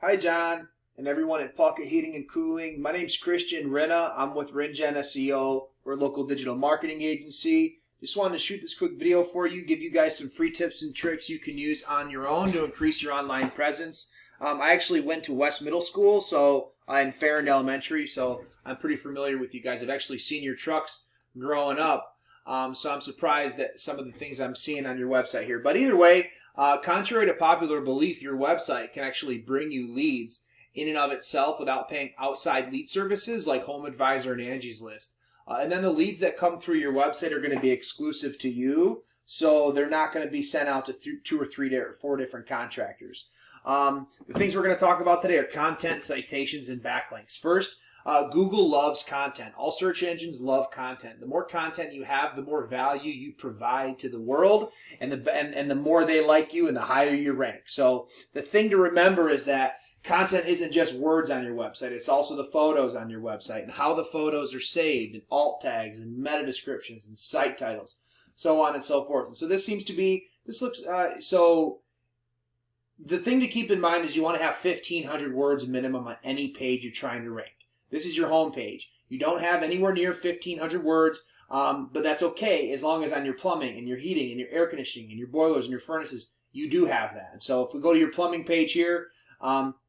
Hi, John, and everyone at Puckett Heating and Cooling. My name's Christian Rinna. I'm with RenGen SEO. We're a local digital marketing agency. Just wanted to shoot this quick video for you, give you guys some free tips and tricks you can use on your own to increase your online presence. I actually went to West Middle School, in Farron Elementary, so I'm pretty familiar with you guys. I've actually seen your trucks growing up. So I'm surprised that some of the things I'm seeing on your website here. But either way, contrary to popular belief, your website can actually bring you leads in and of itself without paying outside lead services like Home Advisor and Angie's List. And then the leads that come through your website are going to be exclusive to you, so they're not going to be sent out to two or three or four different contractors. The things we're going to talk about today are content, citations, and backlinks. First, Google loves content. All search engines love content. The more content you have, the more value you provide to the world, and the more they like you, and the higher you rank. So the thing to remember is that content isn't just words on your website. It's also the photos on your website and how the photos are saved, and alt tags, and meta descriptions, and site titles, so on and so forth. And so so the thing to keep in mind is you want to have 1,500 words minimum on any page you're trying to rank. This is your home page. You don't have anywhere near 1,500 words, but that's okay as long as on your plumbing and your heating and your air conditioning and your boilers and your furnaces, you do have that. And so if we go to your plumbing page here,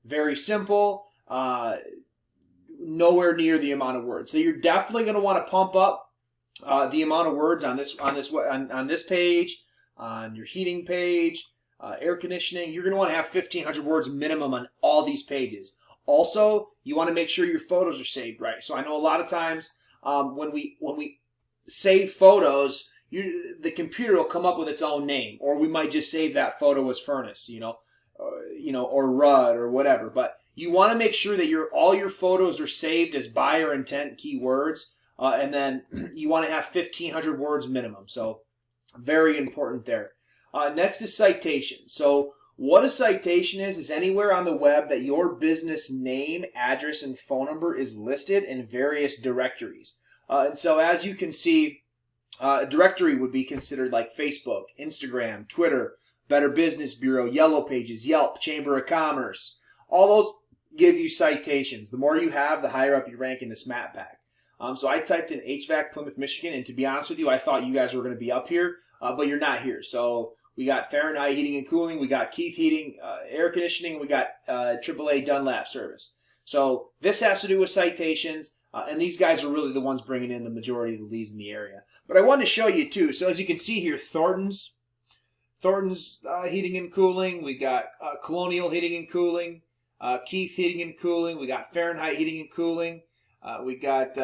very simple, nowhere near the amount of words. So you're definitely going to want to pump up the amount of words on this page, on your heating page, air conditioning. You're going to want to have 1,500 words minimum on all these pages. Also, you want to make sure your photos are saved right. So I know a lot of times when we save photos, the computer will come up with its own name, or we might just save that photo as furnace, or RUD or whatever. But you want to make sure that all your photos are saved as buyer intent keywords, and then you want to have 1,500 words minimum. So very important there. Next is citations. So what a citation is anywhere on the web that your business name, address, and phone number is listed in various directories. And so as you can see, a directory would be considered like Facebook, Instagram, Twitter, Better Business Bureau, Yellow Pages, Yelp, Chamber of Commerce. All those give you citations. The more you have, the higher up you rank in this map pack. So I typed in HVAC Plymouth, Michigan, and to be honest with you, I thought you guys were going to be up here, but you're not here. So we got Fahrenheit Heating and Cooling, we got Keith Heating, Air Conditioning, we got AAA Dunlap Service. So this has to do with citations, and these guys are really the ones bringing in the majority of the leads in the area. But I wanted to show you too. So as you can see here, Thornton's Heating and Cooling, we got Colonial Heating and Cooling, Keith Heating and Cooling, we got Fahrenheit Heating and Cooling, we got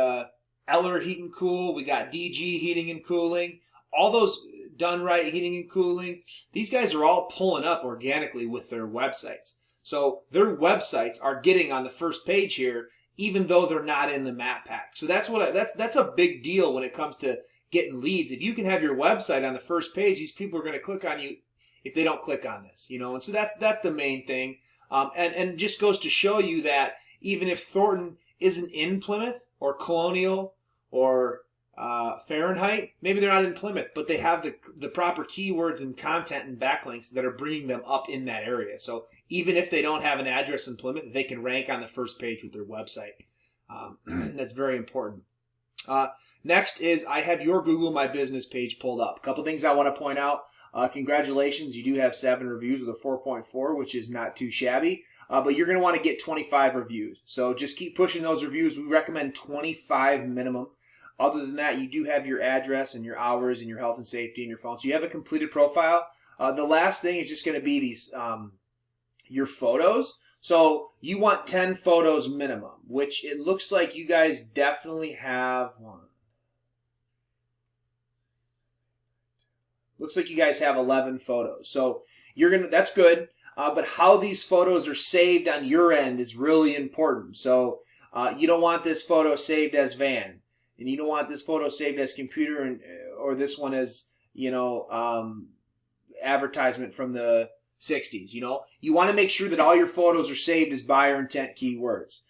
Eller Heat and Cool, we got DG Heating and Cooling, all those Done Right Heating and Cooling. These guys are all pulling up organically with their websites. So their websites are getting on the first page here, even though they're not in the map pack. So that's a big deal when it comes to getting leads. If you can have your website on the first page, these people are going to click on you if they don't click on this, And so that's the main thing. And just goes to show you that even if Thornton isn't in Plymouth or Colonial or Fahrenheit, maybe they're not in Plymouth, but they have the proper keywords and content and backlinks that are bringing them up in that area. So even if they don't have an address in Plymouth, they can rank on the first page with their website. That's very important. Next is I have your Google My Business page pulled up. A couple things I want to point out. Congratulations, you do have 7 reviews with a 4.4, which is not too shabby. But you're going to want to get 25 reviews. So just keep pushing those reviews. We recommend 25 minimum. Other than that, you do have your address and your hours and your health and safety and your phone. So you have a completed profile. The last thing is just going to be these your photos. So you want 10 photos minimum, which it looks like you guys definitely have one. Looks like you guys have 11 photos. So that's good. But how these photos are saved on your end is really important. So you don't want this photo saved as van. And you don't want this photo saved as computer or this one as, advertisement from the 60s. You want to make sure that all your photos are saved as buyer intent keywords.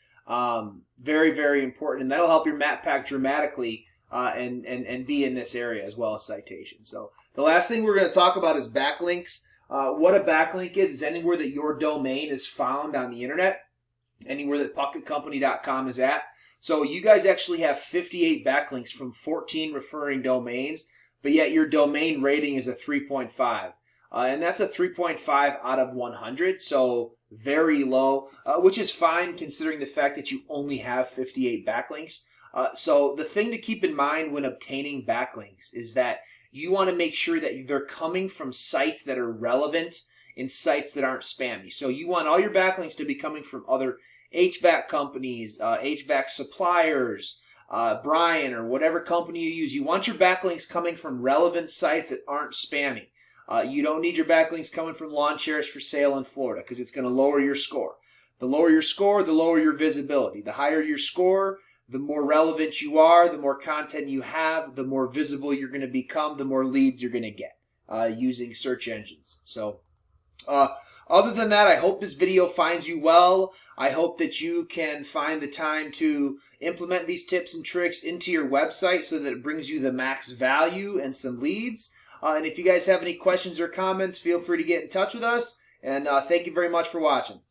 Very, very important. And that'll help your map pack dramatically and be in this area as well as citations. So the last thing we're going to talk about is backlinks. What a backlink is anywhere that your domain is found on the internet, anywhere that PuckettCompany.com is at. So you guys actually have 58 backlinks from 14 referring domains, but yet your domain rating is a 3.5. And that's a 3.5 out of 100, so very low, which is fine considering the fact that you only have 58 backlinks. So the thing to keep in mind when obtaining backlinks is that you want to make sure that they're coming from sites that are relevant and sites that aren't spammy. So you want all your backlinks to be coming from other HVAC companies, HVAC suppliers, Brian, or whatever company you use. You want your backlinks coming from relevant sites that aren't spammy. You don't need your backlinks coming from lawn chairs for sale in Florida because it's going to lower your score. The lower your score, the lower your visibility. The higher your score, the more relevant you are, the more content you have, the more visible you're going to become, the more leads you're going to get using search engines. So other than that, I hope this video finds you well. I hope that you can find the time to implement these tips and tricks into your website so that it brings you the max value and some leads. And if you guys have any questions or comments, feel free to get in touch with us. And thank you very much for watching.